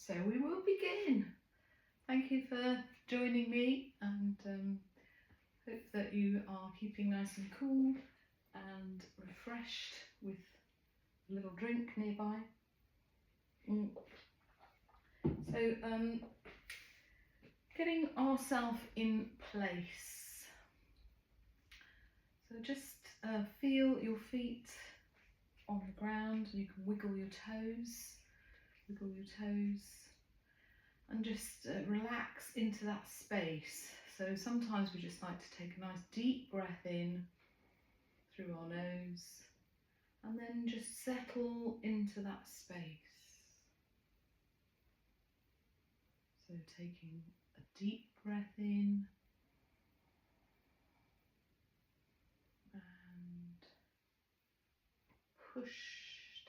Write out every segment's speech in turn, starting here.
So we will begin. Thank you for joining me, and hope that you are keeping nice and cool and refreshed with a little drink nearby. So getting ourselves in place. So just feel your feet on the ground. You can wiggle your toes, and just relax into that space. So sometimes we just like to take a nice deep breath in through our nose and then just settle into that space. So taking a deep breath in and push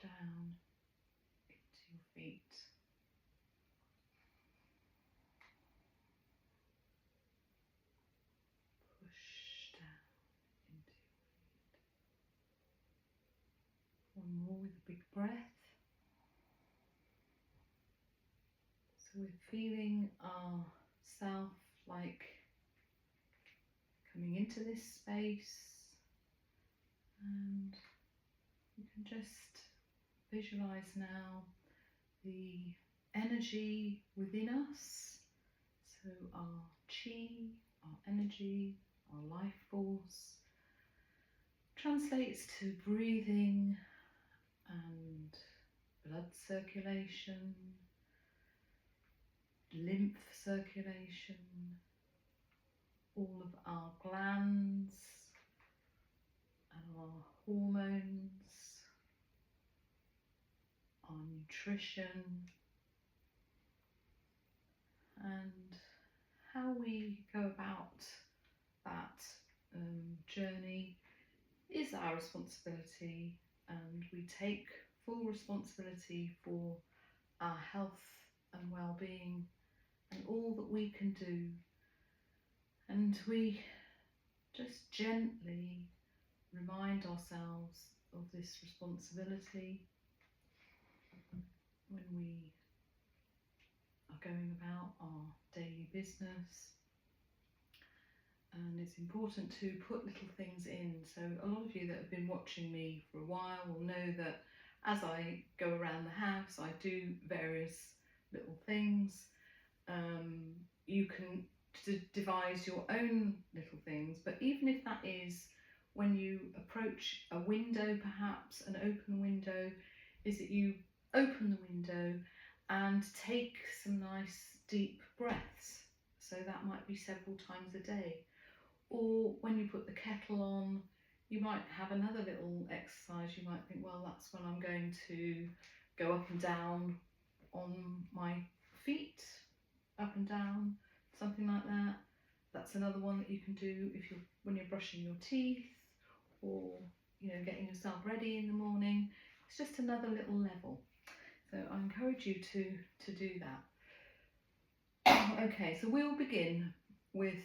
down into your feet. Push down into your feet. One more with a big breath. So we're feeling ourself like coming into this space, and you can just visualize now the energy within us. So our chi, our energy, our life force translates to breathing and blood circulation, lymph circulation, all of our glands and our hormones, our nutrition, and how we go about that journey is our responsibility, and we take full responsibility for our health and well-being and all that we can do. And we just gently remind ourselves of this responsibility when we are going about our daily business. And it's important to put little things in. So a lot of you that have been watching me for a while will know that as I go around the house, I do various little things. You can devise your own little things, but even if that is when you approach a window, perhaps an open window, is that you open the window and take some nice deep breaths. So that might be several times a day. Or when you put the kettle on, you might have another little exercise. You might think, well, that's when I'm going to go up and down on my feet, up and down, something like that. That's another one that you can do when you're brushing your teeth, or getting yourself ready in the morning. It's just another little level. So I encourage you to do that. Okay, so we'll begin with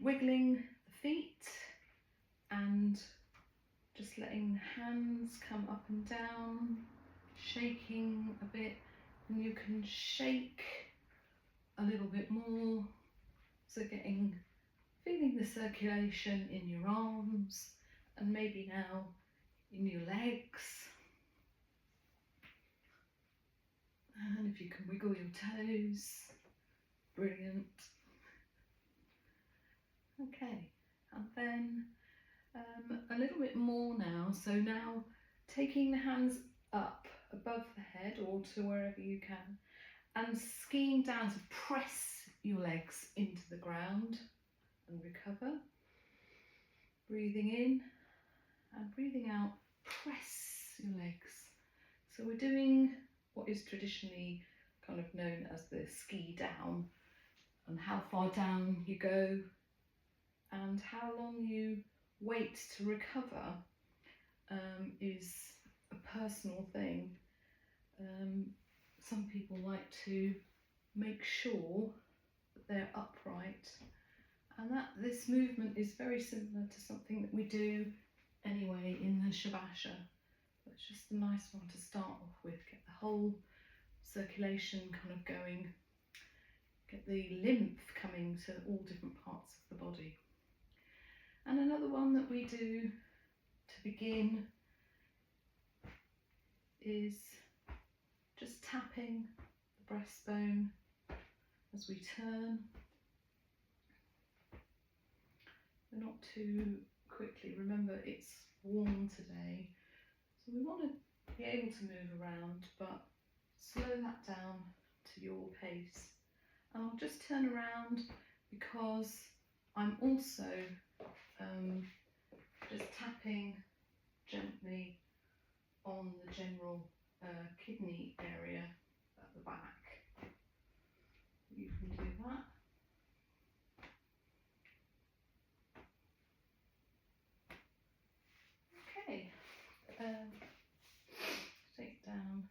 wiggling the feet and just letting the hands come up and down, shaking a bit, and you can shake a little bit more, so feeling the circulation in your arms and maybe now in your legs. And if you can wiggle your toes, brilliant. Okay, and then a little bit more now. So now taking the hands up above the head or to wherever you can, and skiing down to press your legs into the ground and recover. Breathing in and breathing out, press your legs. So we're doing what is traditionally kind of known as the ski down, and how far down you go and how long you wait to recover is a personal thing. Some people like to make sure that they're upright, and that this movement is very similar to something that we do anyway in the Shavasana. It's just a nice one to start off with. Get the whole circulation kind of going, get the lymph coming to all different parts of the body. And another one that we do to begin is just tapping the breastbone as we turn. But not too quickly. Remember, it's warm today, so we want to be able to move around, but slow that down to your pace. And I'll just turn around because I'm also just tapping gently on the general kidney area at the back. You can do that. Okay, take down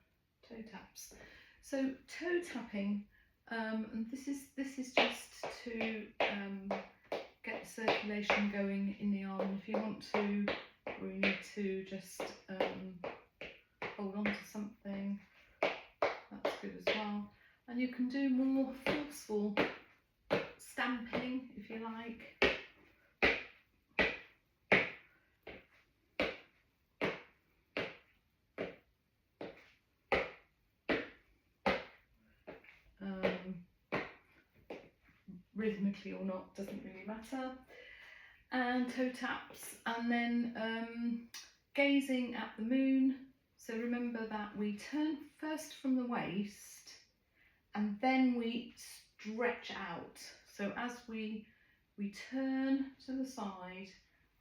toe taps. So toe tapping, and this is just to get the circulation going in the arm. If you want to, or you need to just hold on to something, that's good as well. And you can do more forceful stamping if you like. Rhythmically or not, doesn't really matter. And toe taps, and then gazing at the moon. So remember that we turn first from the waist and then we stretch out. So as we turn to the side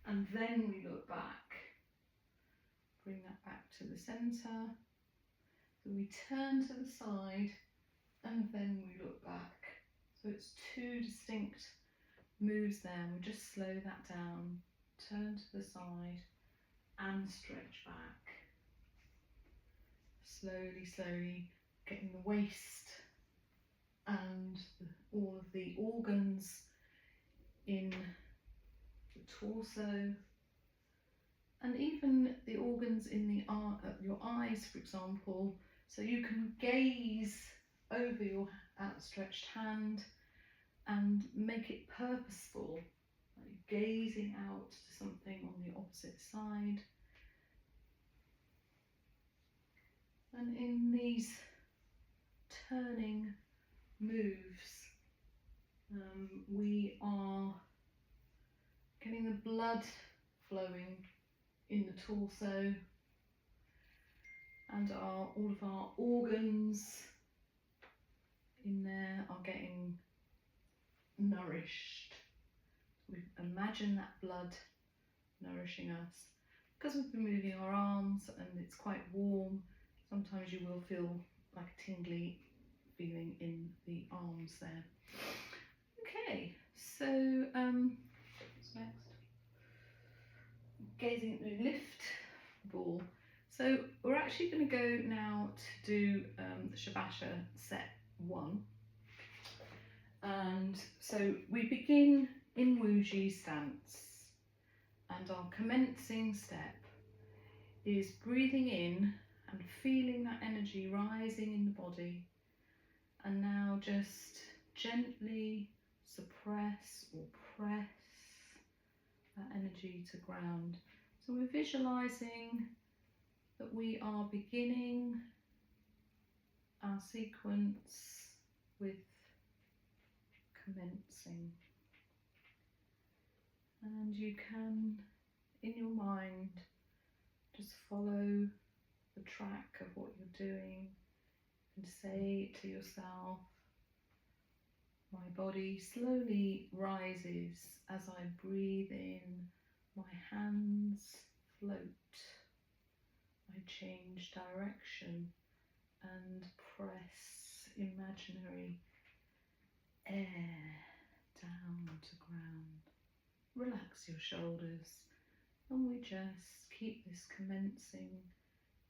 and then we look back, bring that back to the centre. So we turn to the side and then we look back. So it's two distinct moves there. We'll just slow that down. Turn to the side and stretch back. Slowly, slowly getting the waist and all of the organs in the torso, and even the organs in the your eyes, for example. So you can gaze over your outstretched hand and make it purposeful, like gazing out to something on the opposite side. And in these turning moves, we are getting the blood flowing in the torso, and all of our organs in there are getting nourished. We imagine that blood nourishing us. Because we've been moving our arms and it's quite warm, sometimes you will feel like a tingly feeling in the arms there. Okay, so what's next? Gazing at the lift ball. So we're actually going to go now to do the Shavasana set 1. And so we begin in Wuji stance, and our commencing step is breathing in and feeling that energy rising in the body, and now just gently suppress or press that energy to ground. So we're visualizing that we are beginning our sequence with commencing, and you can, in your mind, just follow the track of what you're doing and say to yourself, my body slowly rises as I breathe in, my hands float, I change direction and press imaginary air down to ground. Relax your shoulders, and we just keep this commencing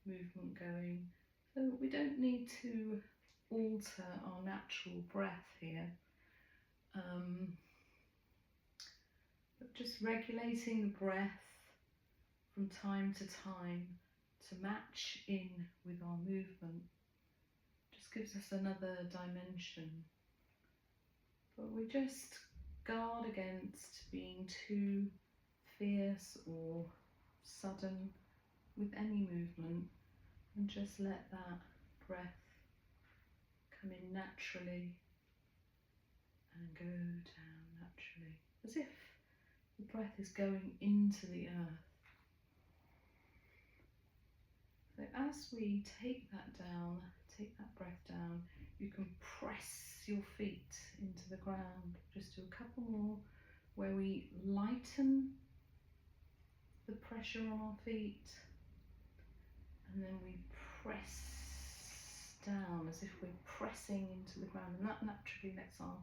movement going. So we don't need to alter our natural breath here, but just regulating the breath from time to time to match in with our movement. just gives us another dimension. But we just guard against being too fierce or sudden with any movement, and just let that breath come in naturally and go down naturally, as if the breath is going into the earth. So as we take that breath down, you can press your feet into the ground. Just do a couple more where we lighten the pressure on our feet, and then we press down as if we're pressing into the ground, and that naturally lets our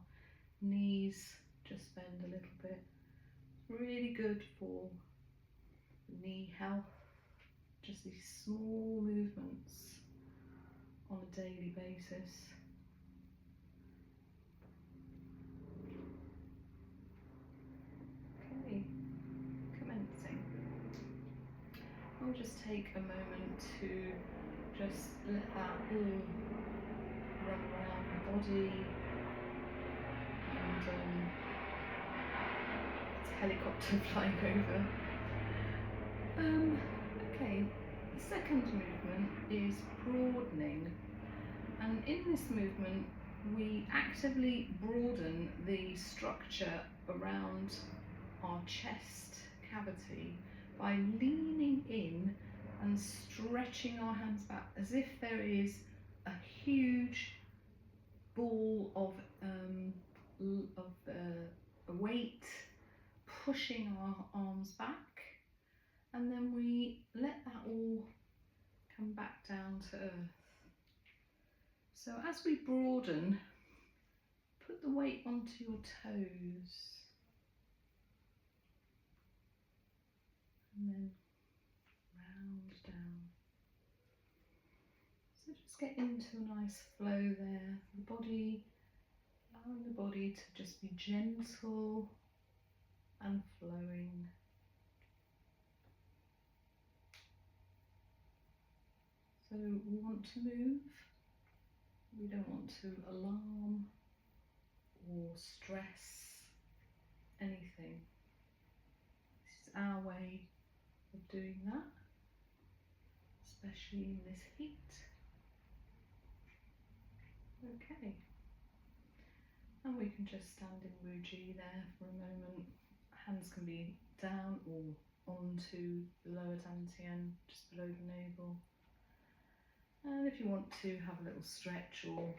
knees just bend a little bit. Really good for knee health, just these small movements on a daily basis. Okay, commencing. I'll just take a moment to just let that all run around the body, and it's a helicopter flying over. Okay, the second movement is broadening, and in this movement we actively broaden the structure around our chest cavity by leaning in and stretching our hands back as if there is a huge ball of a weight pushing our arms back, and then we let that all come back down to earth. So as we broaden, put the weight onto your toes, and then round down. So just get into a nice flow there. The body, allowing the body to just be gentle and flowing. So we want to move. We don't want to alarm or stress anything. This is our way of doing that, especially in this heat. Okay, and we can just stand in Wuji there for a moment. Hands can be down or onto the lower dantian, just below the navel. And if you want to have a little stretch or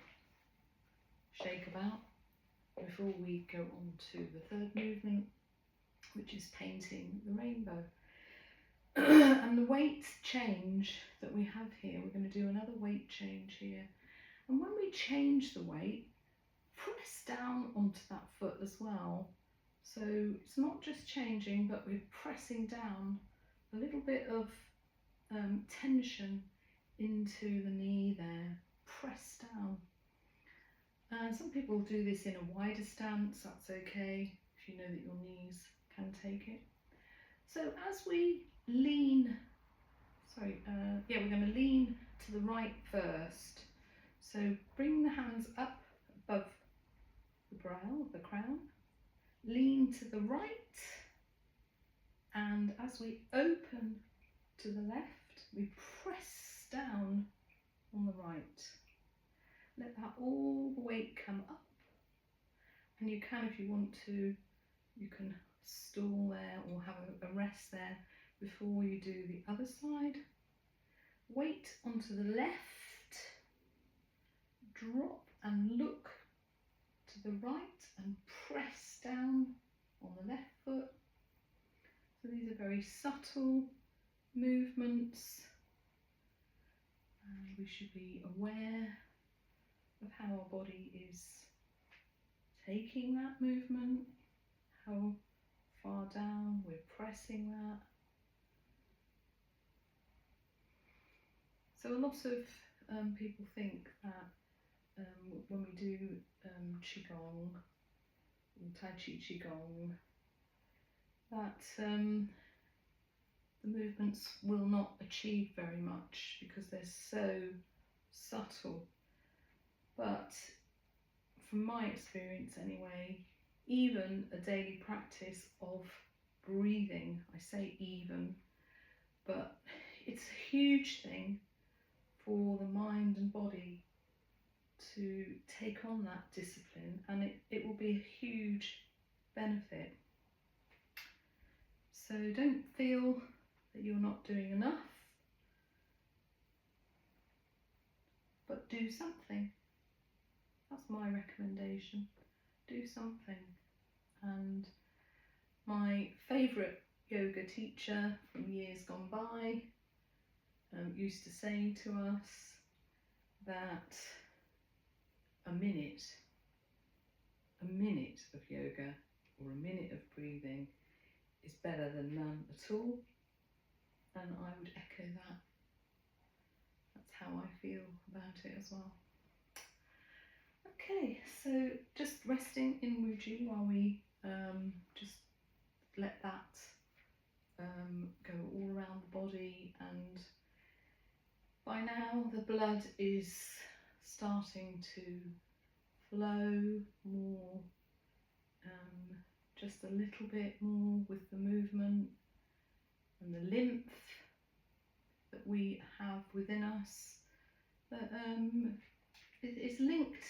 shake about before we go on to the third movement, which is painting the rainbow. And the weight change that we have here, we're going to do another weight change here. And when we change the weight, press down onto that foot as well. So it's not just changing, but we're pressing down a little bit of tension into the knee there. Press down. And some people do this in a wider stance. That's okay if you know that your knees can take it. So as we lean, we're going to lean to the right first. So bring the hands up above the brow, the crown. Lean to the right, and as we open to the left, we press down on the right. Let that all the weight come up, and you can, if you want to, you can stall there or have a rest there before you do the other side. Weight onto the left, drop and look to the right and press down on the left foot. So these are very subtle movements, and we should be aware of how our body is taking that movement, how far down we're pressing that. So a lot of people think that when we do Qigong, or Tai Chi Qi Gong, that the movements will not achieve very much because they're so subtle. But from my experience anyway, even a daily practice of breathing, I say even, but it's a huge thing for the mind and body to take on that discipline, and it will be a huge benefit. So don't feel that you're not doing enough, but do something. That's my recommendation. Do something. And my favourite yoga teacher from years gone by used to say to us that a minute of yoga or a minute of breathing is better than none at all, and I would echo that. That's how I feel about it as well. Okay, so just resting in Wuji while we just let that go all around the body, and by now the blood is starting to flow more, just a little bit more with the movement, and the lymph that we have within us that is linked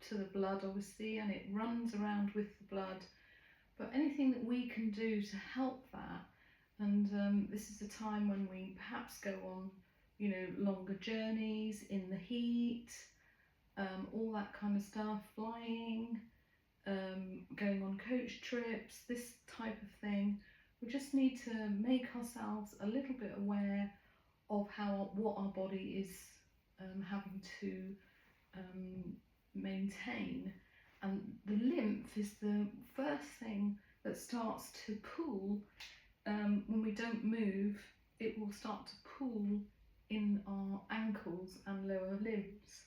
to the blood obviously, and it runs around with the blood, but anything that we can do to help that, and this is a time when we perhaps go on, you know, longer journeys in the heat, all that kind of stuff, flying, going on coach trips, this type of thing. We just need to make ourselves a little bit aware of what our body is having to maintain, and the lymph is the first thing that starts to pool. When we don't move, it will start to pool in our ankles and lower limbs.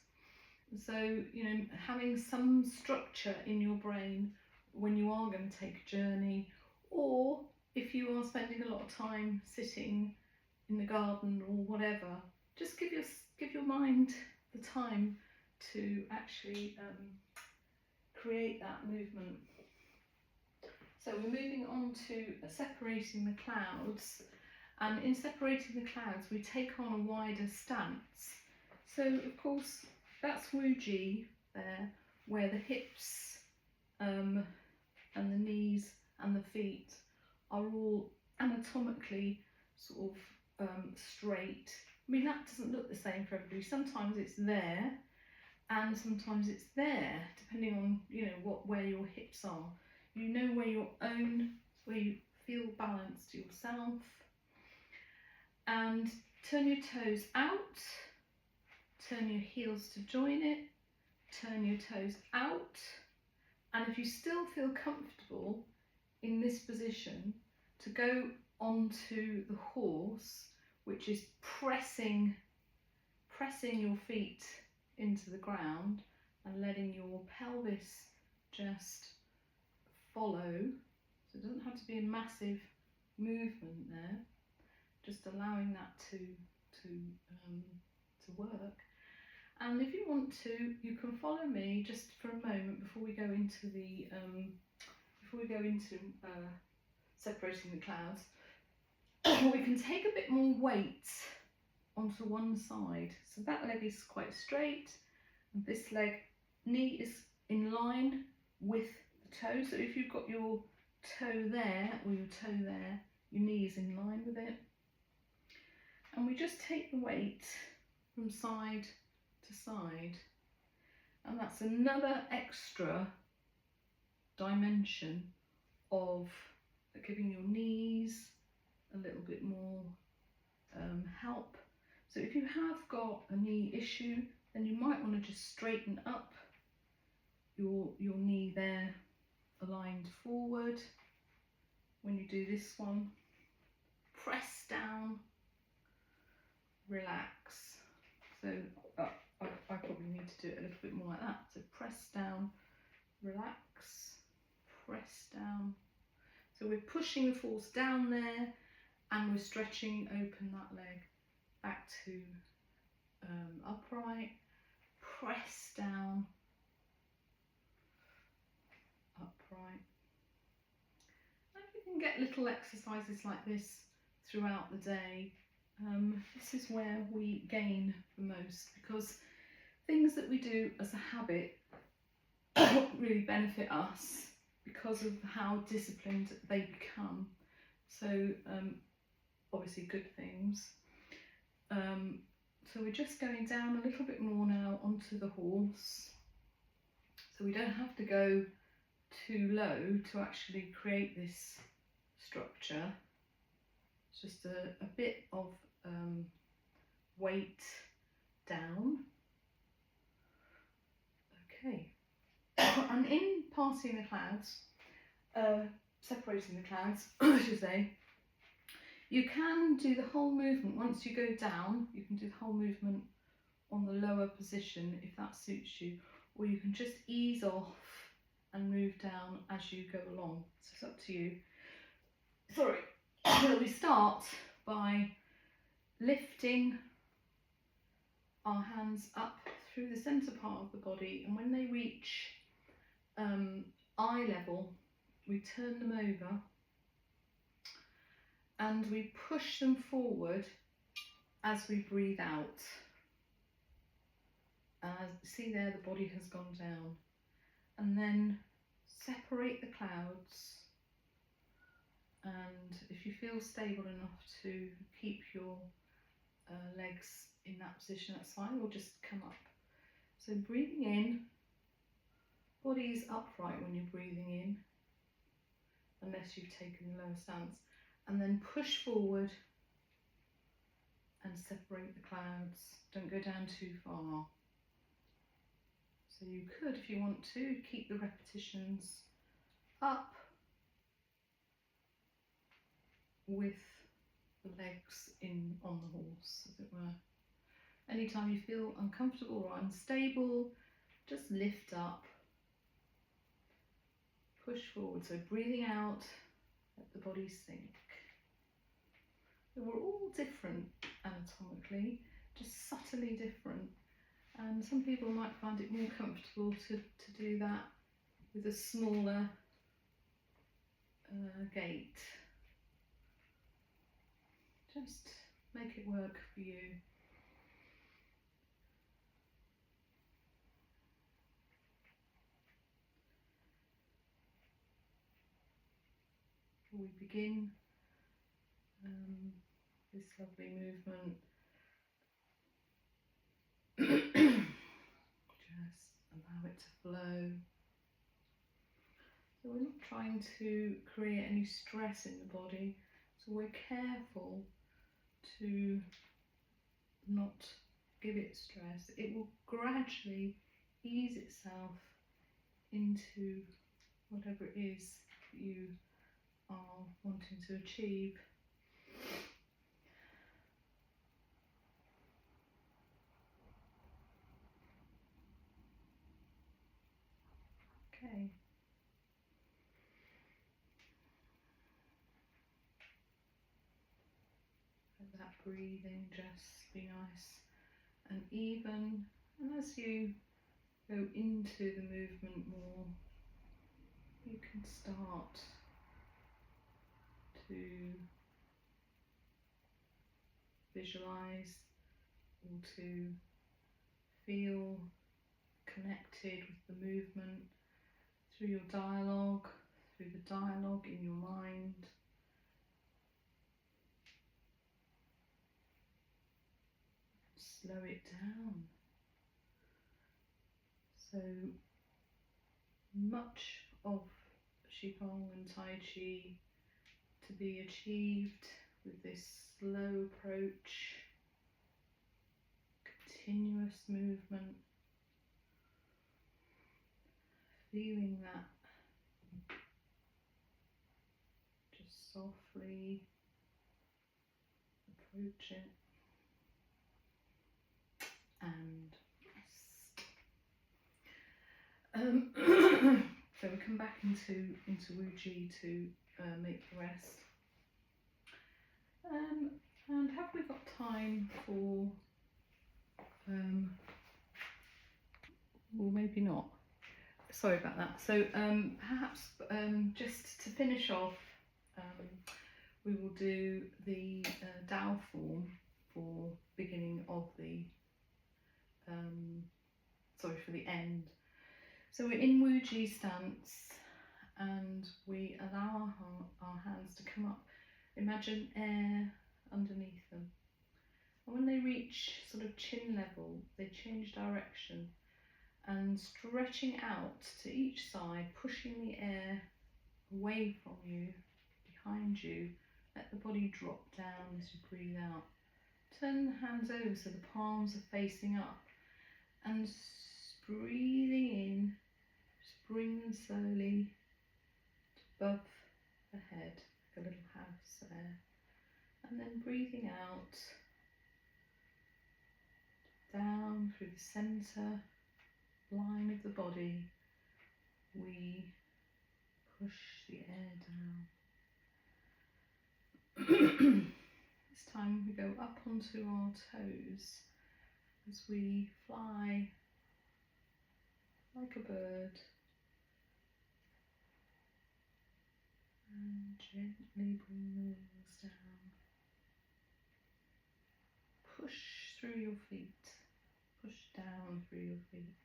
So, you know, having some structure in your brain when you are going to take a journey, or if you are spending a lot of time sitting in the garden or whatever, just give your mind the time to actually create that movement. So we're moving on to separating the clouds, and in separating the clouds we take on a wider stance. So of course that's Wuji there, where the hips and the knees and the feet are all anatomically sort of straight. I mean, that doesn't look the same for everybody. Sometimes it's there and sometimes it's there, depending on, you know, where your hips are. You know where where you feel balanced yourself. And turn your toes out, turn your heels to join it, turn your toes out, and if you still feel comfortable in this position, to go onto the horse, which is pressing your feet into the ground and letting your pelvis just follow. So it doesn't have to be a massive movement there, just allowing that to work. And if you want to, you can follow me just for a moment before we go into the separating the clouds. We can take a bit more weight onto one side. So that leg is quite straight, and this knee is in line with the toe. So if you've got your toe there or your toe there, your knee is in line with it. And we just take the weight from side to side, and that's another extra dimension of giving your knees a little bit more help. So if you have got a knee issue, then you might want to just straighten up your knee there, aligned forward. When you do this one, press down, relax. So I probably need to do it a little bit more like that. So press down, relax, press down. So we're pushing the force down there, and we're stretching open that leg back to upright, press down, upright. And you can get little exercises like this throughout the day. This is where we gain the most, because things that we do as a habit really benefit us because of how disciplined they become. So obviously good things. So we're just going down a little bit more now onto the horse. So we don't have to go too low to actually create this structure. It's just a bit of weight down. Okay. And in passing the clouds, separating the clouds, I should say, you can do the whole movement. Once you go down, you can do the whole movement on the lower position if that suits you, or you can just ease off and move down as you go along. So it's up to you. Sorry. We start by lifting our hands up through the centre part of the body, and when they reach eye level, we turn them over and we push them forward as we breathe out. See there, the body has gone down. And then separate the clouds, and if you feel stable enough to keep your legs in that position, that's fine, or just come up. So breathing in, body is upright when you're breathing in, unless you've taken the lower stance, and then push forward and separate the clouds. Don't go down too far. So you could, if you want to, keep the repetitions up with the legs in on the horse, as it were. Anytime you feel uncomfortable or unstable, just lift up, push forward. So breathing out, let the body sink. So we're all different anatomically, just subtly different. And some people might find it more comfortable to do that with a smaller gait. Just make it work for you. We begin this lovely movement. Just allow it to flow. So we're not trying to create any stress in the body, so we're careful to not give it stress. It will gradually ease itself into whatever it is that you are wanting to achieve. Okay. Let that breathing just be nice and even, and as you go into the movement more, you can start to visualize or to feel connected with the movement through your dialogue, through the dialogue in your mind. Slow it down. So much of Qigong and Tai Chi to be achieved with this slow approach, continuous movement, feeling that, just softly approach it and rest. So we come back into Wuji to make the rest. And have we got time for maybe not. Sorry about that. So perhaps just to finish off, we will do the Dao form for beginning of the, for the end. So we're in Wu Ji stance, and we allow our hands to come up. Imagine air underneath them. And when they reach sort of chin level, they change direction and stretching out to each side, pushing the air away from you, behind you. Let the body drop down as you breathe out. Turn the hands over so the palms are facing up, and breathing in, just bring them slowly above the head, like a little house there. And then breathing out, down through the centre line of the body, we push the air down. This time we go up onto our toes as we fly like a bird, and gently bring the wings down. Push through your feet, push down through your feet.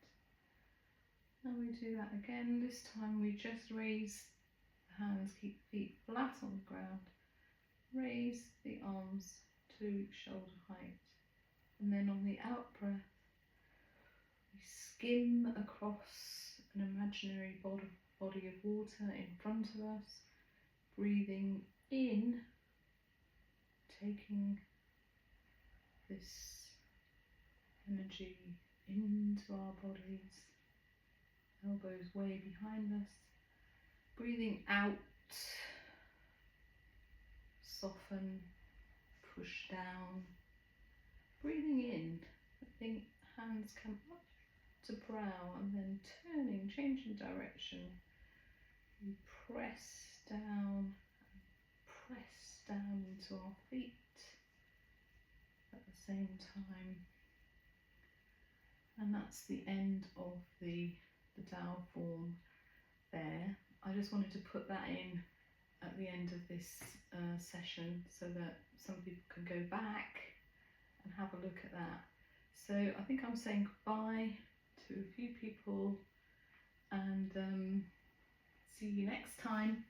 And we do that again. This time we just raise the hands, keep the feet flat on the ground. Raise the arms to shoulder height. And then on the out breath, we skim across an imaginary body of water in front of us. Breathing in, taking this energy into our bodies, elbows way behind us. Breathing out, soften, push down. Breathing in, letting hands come up to brow, and then turning, changing direction. We press down into our feet at the same time. And that's the end of the Dao form there. I just wanted to put that in at the end of this session so that some people can go back and have a look at that. So I think I'm saying goodbye to a few people, and see you next time.